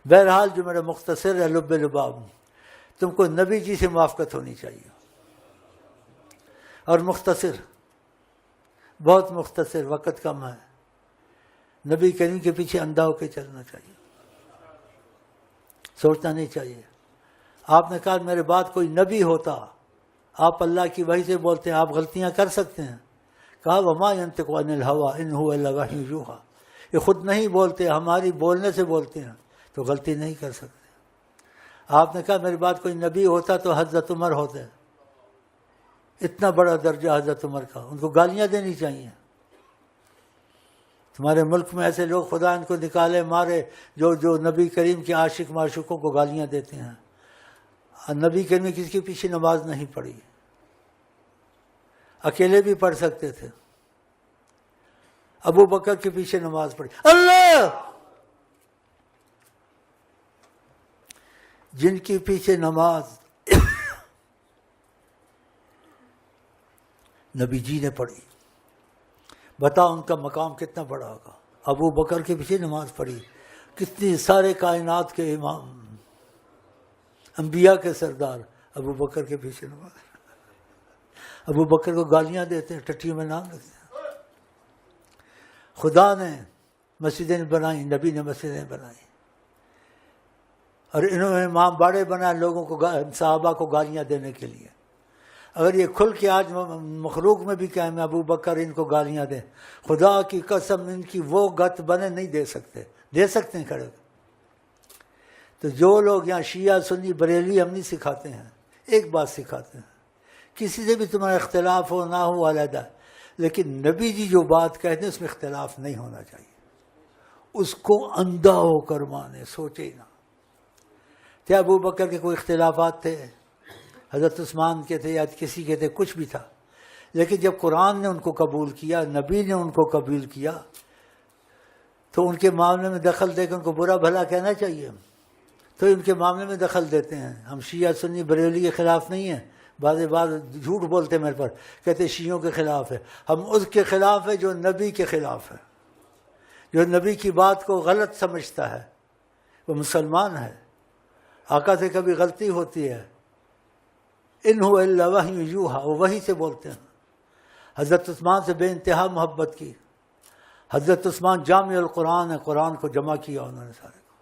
بہرحال جو میرا مختصر ہے لب لباب، تم کو نبی جی سے موافقت ہونی چاہیے، اور مختصر، بہت مختصر، وقت کم ہے، نبی کریم کے پیچھے اندھا ہو کے چلنا چاہیے، سوچنا نہیں چاہیے۔ آپ نے کہا میرے بعد کوئی نبی ہوتا، آپ اللہ کی وحی سے بولتے ہیں، آپ غلطیاں کر سکتے ہیں؟ کہا وما ينطق عن الهوى ان هو الا وحی یوحی، یہ خود نہیں بولتے، ہماری بولنے سے بولتے ہیں، تو غلطی نہیں کر سکتے۔ آپ نے کہا میرے بعد کوئی نبی ہوتا تو حضرت عمر ہوتے، اتنا بڑا درجہ حضرت عمر کا، ان کو گالیاں دینی چاہیے۔ تمہارے ملک میں ایسے لوگ خدا ان کو نکالے مارے جو نبی کریم کے عاشق معشوقوں کو گالیاں دیتے ہیں۔ نبی کریم نے کسی کے پیچھے نماز نہیں پڑھی، اکیلے بھی پڑھ سکتے تھے، ابو بکر کے پیچھے نماز پڑھی۔ اللہ جن کے پیچھے نماز نبی جی نے پڑھی، بتاؤ ان کا مقام کتنا بڑا ہوگا۔ ابو بکر کے پیچھے نماز پڑھی، کتنی سارے کائنات کے امام، انبیاء کے سردار، ابو بکر کے پیچھے نماز۔ ابو بکر کو گالیاں دیتے ہیں، ٹٹیوں میں نام لکھتے ہیں۔ خدا نے مسجدیں بنائی، نبی نے مسجدیں بنائی، اور انہوں نے امام باڑے بنائے لوگوں کو، صحابہ کو گالیاں دینے کے لیے۔ اگر یہ کھل کے آج مخلوق میں بھی کہیں میں ابو بکر ان کو گالیاں دیں، خدا کی قسم ان کی وہ گت بنے نہیں دے سکتے، دے سکتے ہیں کھڑے۔ تو جو لوگ یہاں شیعہ سنی بریلوی ہم نہیں سکھاتے ہیں، ایک بات سکھاتے ہیں، کسی سے بھی تمہارا اختلاف ہو نہ ہو علیحدہ، لیکن نبی جی جو بات کہتے ہیں اس میں اختلاف نہیں ہونا چاہیے، اس کو اندھا ہو کر مانے، سوچے ہی نہ۔ کیا ابو بکر کے کوئی اختلافات تھے، حضرت عثمان کے تھے یا کسی کے تھے، کچھ بھی تھا، لیکن جب قرآن نے ان کو قبول کیا، نبی نے ان کو قبول کیا، تو ان کے معاملے میں دخل دے کے ان کو برا بھلا کہنا چاہیے، تو ان کے معاملے میں دخل دیتے ہیں۔ ہم شیعہ سنی بریلوی کے خلاف نہیں ہیں، بعض جھوٹ بولتے میرے پر، کہتے شیعوں کے خلاف ہے، ہم اس کے خلاف ہے جو نبی کے خلاف ہے، جو نبی کی بات کو غلط سمجھتا ہے، وہ مسلمان ہے۔ آقا سے کبھی غلطی ہوتی ہے، ان هو الا وحی یوحی، وہ وحی سے بولتے ہیں۔ حضرت عثمان سے بے انتہا محبت کی، حضرت عثمان جامع القرآن ہے، قرآن کو جمع کیا انہوں نے سارے کو،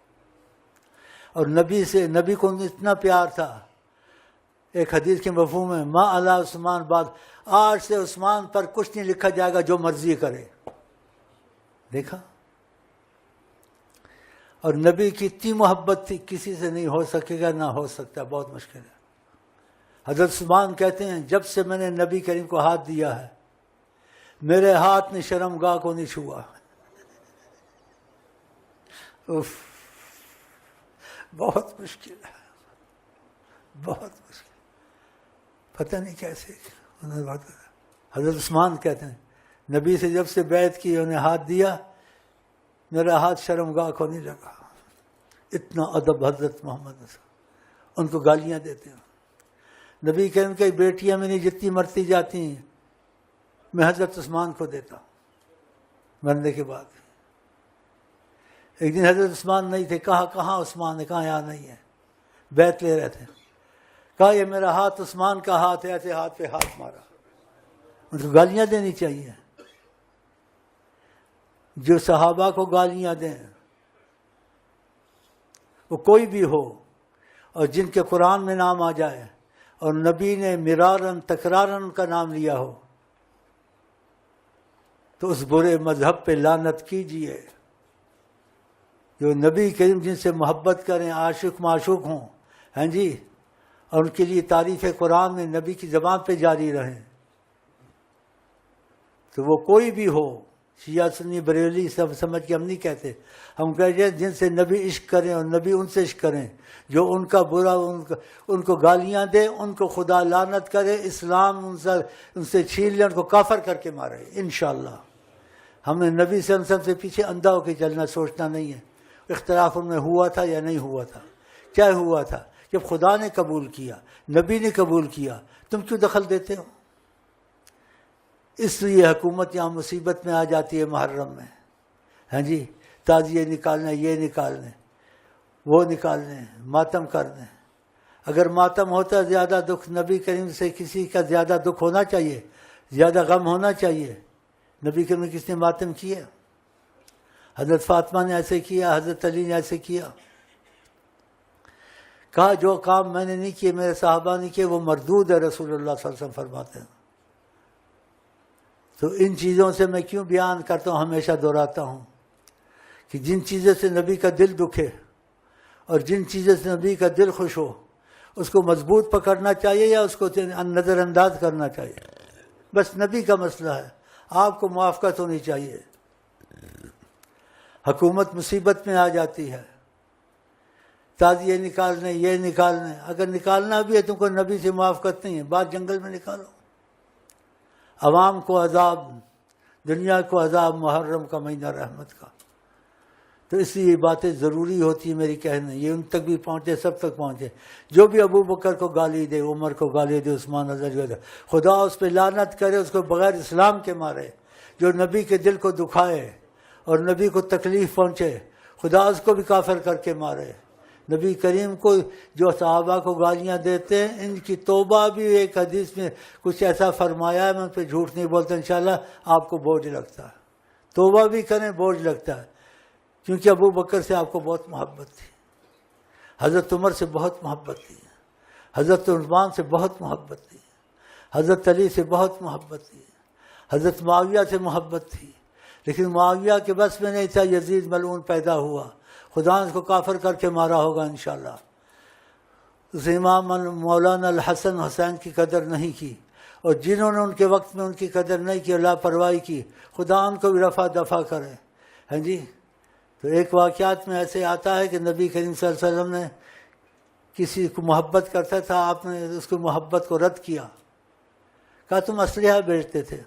اور نبی کو اتنا پیار تھا۔ ایک حدیث کے مفہوم ہے ما علی عثمان بعد، آج سے عثمان پر کچھ نہیں لکھا جائے گا جو مرضی کرے۔ دیکھا، اور نبی کی اتنی محبت تھی، کسی سے نہیں ہو سکے گا، نہ ہو سکتا، بہت مشکل ہے۔ حضرت عثمان کہتے ہیں جب سے میں نے نبی کریم کو ہاتھ دیا ہے، میرے ہاتھ نے شرمگاہ کو نہیں چھوا۔ اف، بہت مشکل ہے، بہت مشکل، پتہ نہیں کیسے انہوں نے۔ حضرت عثمان کہتے ہیں نبی سے جب سے بیعت کی، انہیں ہاتھ دیا، میرا ہاتھ شرمگاہ کو نہیں لگا۔ اتنا ادب حضرت محمد صلی، ان کو گالیاں دیتے ہیں۔ نبی کریم کی بیٹیاں میں نہیں جتنی مرتی جاتی ہیں، میں حضرت عثمان کو دیتا ہوں مرنے کے بعد۔ ایک دن حضرت عثمان نہیں تھے، کہاں عثمان ہے، کہاں یہاں نہیں ہے، بیعت لے رہے تھے، کہا یہ میرا ہاتھ عثمان کا ہاتھ ہے، ایسے ہاتھ پہ ہاتھ مارا۔ ان کو گالیاں دینی چاہیے، جو صحابہ کو گالیاں دیں، وہ کوئی بھی ہو، اور جن کے قرآن میں نام آ جائے اور نبی نے مرارن تکرارن ان کا نام لیا ہو، تو اس برے مذہب پہ لعنت کیجیے۔ جو نبی کریم جن سے محبت کریں، عاشق معشوق ہوں، ہیں جی، اور ان کے لیے تعریف قرآن میں نبی کی زبان پہ جاری رہیں، تو وہ کوئی بھی ہو، شیعہ سنی بریلی سب سمجھ کے ہم نہیں کہتے، ہم کہتے ہیں جن سے نبی عشق کریں اور نبی ان سے عشق کریں، جو ان کا برا ان کو گالیاں دے، ان کو خدا لعنت کرے، اسلام ان سے چھین لے، ان کو کافر کر کے مارے۔ انشاءاللہ ہمیں نبی صلی اللہ علیہ وسلم سے پیچھے اندھا ہو کے چلنا، سوچنا نہیں ہے اختلاف ان میں ہوا تھا یا نہیں ہوا تھا، کیا ہوا تھا۔ جب خدا نے قبول کیا، نبی نے قبول کیا، تم کیوں دخل دیتے ہو؟ اس لیے حکومت یہاں مصیبت میں آ جاتی ہے محرم میں، ہاں جی، تعزیے نکالنا، یہ نکالنے۔ وہ نکال دیں، ماتم کر دیں۔ اگر ماتم ہوتا ہے زیادہ دکھ، نبی کریم سے کسی کا زیادہ دکھ ہونا چاہیے، زیادہ غم ہونا چاہیے۔ نبی کریم نے کس نے ماتم کیا؟ حضرت فاطمہ نے ایسے کیا، حضرت علی نے ایسے کیا۔ کہا جو کام میں نے نہیں کیے، میرے صحابہ نے کیے، وہ مردود ہے، رسول اللہ صلی اللہ علیہ وسلم فرماتے ہیں۔ تو ان چیزوں سے میں کیوں بیان کرتا ہوں، ہمیشہ دہراتا ہوں کہ جن چیزوں سے نبی کا دل دکھے اور جن چیزوں سے نبی کا دل خوش ہو، اس کو مضبوط پکڑنا چاہیے یا اس کو نظر انداز کرنا چاہیے؟ بس نبی کا مسئلہ ہے۔ آپ کو موافقت ہونی چاہیے۔ حکومت مصیبت میں آ جاتی ہے، تعزیے نکالنے، یہ نکالنے، اگر نکالنا بھی ہے تم کو نبی سے موافقت نہیں ہے، بات جنگل میں نکالو۔ عوام کو عذاب، دنیا کو عذاب، محرم کا مہینہ رحمت کا۔ تو اس لیے یہ باتیں ضروری ہوتی ہیں میری کہنے، یہ ان تک بھی پہنچے، سب تک پہنچے۔ جو بھی ابو بکر کو گالی دے، عمر کو گالی دے، عثمان رضی اللہ عنہ، خدا اس پہ لعنت کرے، اس کو بغیر اسلام کے مارے۔ جو نبی کے دل کو دکھائے اور نبی کو تکلیف پہنچے، خدا اس کو بھی کافر کر کے مارے۔ نبی کریم کو جو صحابہ کو گالیاں دیتے ہیں، ان کی توبہ بھی ایک حدیث میں کچھ ایسا فرمایا ہے، میں ان پہ جھوٹ نہیں بولتا، انشاءاللہ آپ کو بوجھ لگتا ہے۔ توبہ بھی کریں، بوجھ لگتا ہے، کیونکہ ابو بکر سے آپ کو بہت محبت تھی، حضرت عمر سے بہت محبت تھی، حضرت عثمان سے بہت محبت تھی، حضرت علی سے بہت محبت تھی، حضرت معاویہ سے محبت تھی، لیکن معاویہ کے بس میں نہیں تھا، یزید ملعون پیدا ہوا، خدا نے اس کو کافر کر کے مارا ہوگا انشاءاللہ۔ اس امام مولانا الحسن حسین کی قدر نہیں کی، اور جنہوں نے ان کے وقت میں ان کی قدر نہیں کی، لاپرواہی کی، خدا ان کو بھی رفع دفع کرے۔ ہاں جی، تو ایک واقعات میں ایسے آتا ہے کہ نبی کریم صلی اللہ علیہ وسلم نے کسی کو محبت کرتا تھا، آپ نے اس کو محبت کو رد کیا، کہا تم اسلحہ بیچتے تھے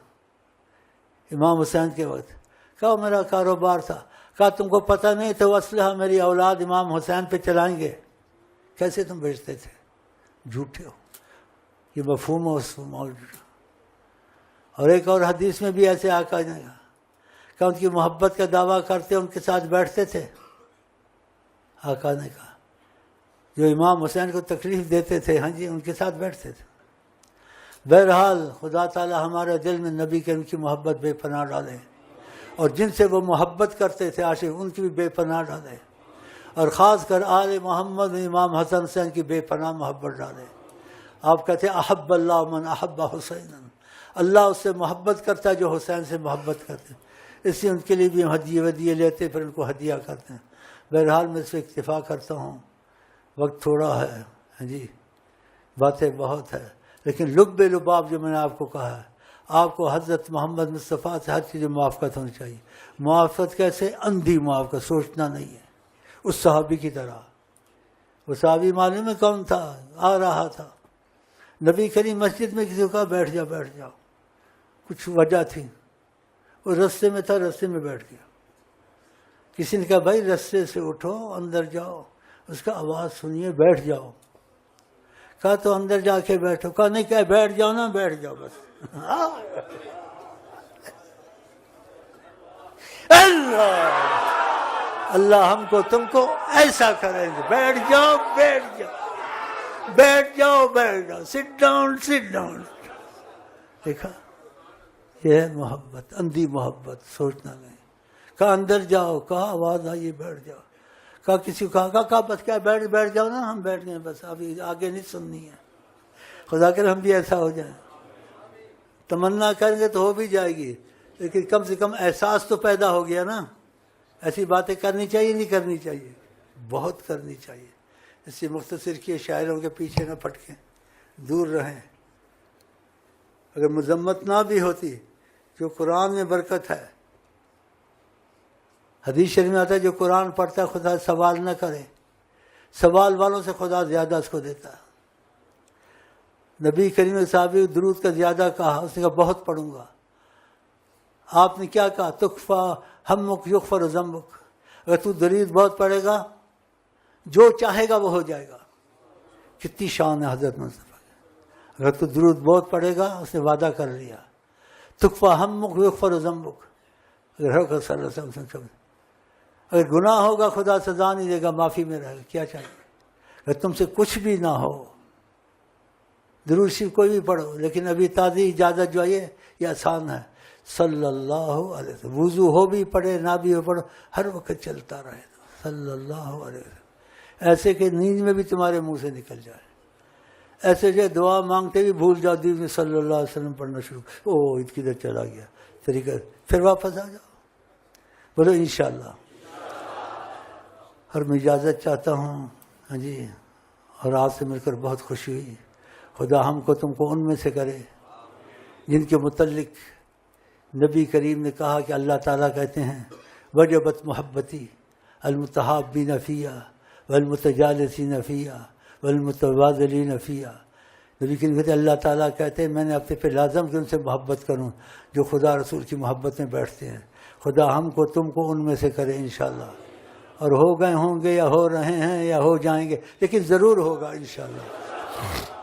امام حسین کے وقت، کہا میرا کاروبار تھا، کہا تم کو پتہ نہیں تھا وہ اسلحہ میری اولاد امام حسین پہ چلائیں گے، کیسے تم بیچتے تھے؟ جھوٹے ہو، یہ مفہوم ہے اس موجود۔ اور ایک اور حدیث میں بھی ایسے آقا نے کہا کہ ان کی محبت کا دعویٰ کرتے ان کے ساتھ بیٹھتے تھے، آقا نے کہا جو امام حسین کو تکلیف دیتے تھے، ہاں جی، ان کے ساتھ بیٹھتے تھے۔ بہرحال خدا تعالی ہمارے دل میں نبی کے ان کی محبت بے پناہ ڈالے، اور جن سے وہ محبت کرتے تھے عاشق، ان کی بھی بے پناہ ڈالے، اور خاص کر آل محمد امام حسن حسین کی بے پناہ محبت ڈالے۔ آپ کہتے ہیں احب اللہ من احب حسین، اللہ اس سے محبت کرتا ہے جو حسین سے محبت کرتے ہیں، اس لیے ان کے لیے بھی ہم ہدیے ودیے لیتے، پھر ان کو ہدیہ کرتے ہیں۔ بہرحال میں اس سے اکتفا کرتا ہوں، وقت تھوڑا ہے، ہاں جی، باتیں بہت ہے، لیکن لب لباب جو میں نے آپ کو کہا ہے، آپ کو حضرت محمد مصطفیٰ سے ہر چیز موافقت ہونی چاہیے۔ موافقت کیسے؟ اندھی موافقت، سوچنا نہیں ہے، اس صحابی کی طرح۔ وہ صحابی معلوم ہے کون تھا؟ آ رہا تھا نبی کریم مسجد میں، کسی کو کہا بیٹھ جاؤ بیٹھ جاؤ، کچھ وجہ تھی، وہ رستے میں تھا، رستے میں بیٹھ گیا۔ کسی نے کہا بھائی رستے سے اٹھو، اندر جاؤ، اس کا آواز سنیے، بیٹھ جاؤ۔ کہا تو اندر جا کے بیٹھو، کہا نہیں، کہا بیٹھ جاؤ نا، بیٹھ جاؤ بس۔ اللہ ہم کو تم کو ایسا کریں گے، بیٹھ جاؤ بیٹھ جاؤ بیٹھ جاؤ بیٹھ جاؤ، سٹ ڈاؤن سٹ ڈاؤن۔ دیکھا، یہ ہے محبت، اندھی محبت، سوچنا نہیں۔ کہا اندر جاؤ، کہا آواز آئیے، بیٹھ جاؤ۔ کہا کسی کو کہا بس کیا بیٹھ جاؤ نا، ہم بیٹھ گئے بس، ابھی آگے نہیں سننی ہے۔ خدا کرے ہم بھی ایسا ہو جائیں، تمنا کریں گے تو ہو بھی جائے گی، لیکن کم سے کم احساس تو پیدا ہو گیا نا۔ ایسی باتیں کرنی چاہیے نہیں کرنی چاہیے؟ بہت کرنی چاہیے۔ اس سے مختصر کیے، شاعروں کے پیچھے نہ پھٹکیں، دور رہیں۔ اگر مذمت نہ بھی ہوتی، جو قرآن میں برکت ہے، حدیث شریف میں آتا ہے جو قرآن پڑھتا ہے خدا سوال نہ کرے، سوال والوں سے خدا زیادہ اس کو دیتا ہے۔ نبی کریم صحابی درود کا زیادہ کہا، اس نے کہا بہت پڑھوں گا۔ آپ نے کیا کہا؟ تکفا ہمک یغفر ذنبک، اگر تو درود بہت پڑھے گا، جو چاہے گا وہ ہو جائے گا۔ کتنی شان ہے حضرت مصطفیٰ کی، اگر تو درود بہت پڑھے گا، اس نے وعدہ کر لیا، تکفا ہمک یغفر ذنبک، اگر صلی اللہ علیہ وسلم۔ اگر گناہ ہوگا خدا سزا نہیں دے گا، معافی میں رہے گا، کیا چاہیے؟ اگر تم سے کچھ بھی نہ ہو، درود شریف کوئی بھی پڑھو، لیکن ابھی تازی اجازت جو ہے یہ آسان ہے، صلی اللہ علیہ وسلم، وضو ہو بھی پڑھے نہ بھی ہو پڑھو، ہر وقت چلتا رہے صلی اللہ علیہ وسلم، ایسے کہ نیند میں بھی تمہارے منہ سے نکل جائے، ایسے جو دعا مانگتے بھی بھول جاؤ، دل میں صلی اللہ علیہ وسلم پڑھنا شروع، او کدھر چلا گیا طریقہ، پھر واپس آ جاؤ، بولو انشاءاللہ۔ اور میں اجازت چاہتا ہوں، ہاں جی، اور آپ سے مل کر بہت خوشی ہوئی، خدا ہم کو تم کو ان میں سے کرے جن کے متعلق نبی کریم نے کہا کہ اللہ تعالیٰ کہتے ہیں وجبت محبتی المتحابین فیہا والمتجالسین فیہا والمتبادلین فیہا، نبی کریم کہتے ہیں اللہ تعالیٰ کہتے ہیں میں نے اپنے پہ لازم کہ ان سے محبت کروں جو خدا رسول کی محبت میں بیٹھتے ہیں، خدا ہم کو تم کو ان میں سے کرے انشاءاللہ، اور ہو گئے ہوں گے یا ہو رہے ہیں یا ہو جائیں گے، لیکن ضرور ہوگا انشاءاللہ۔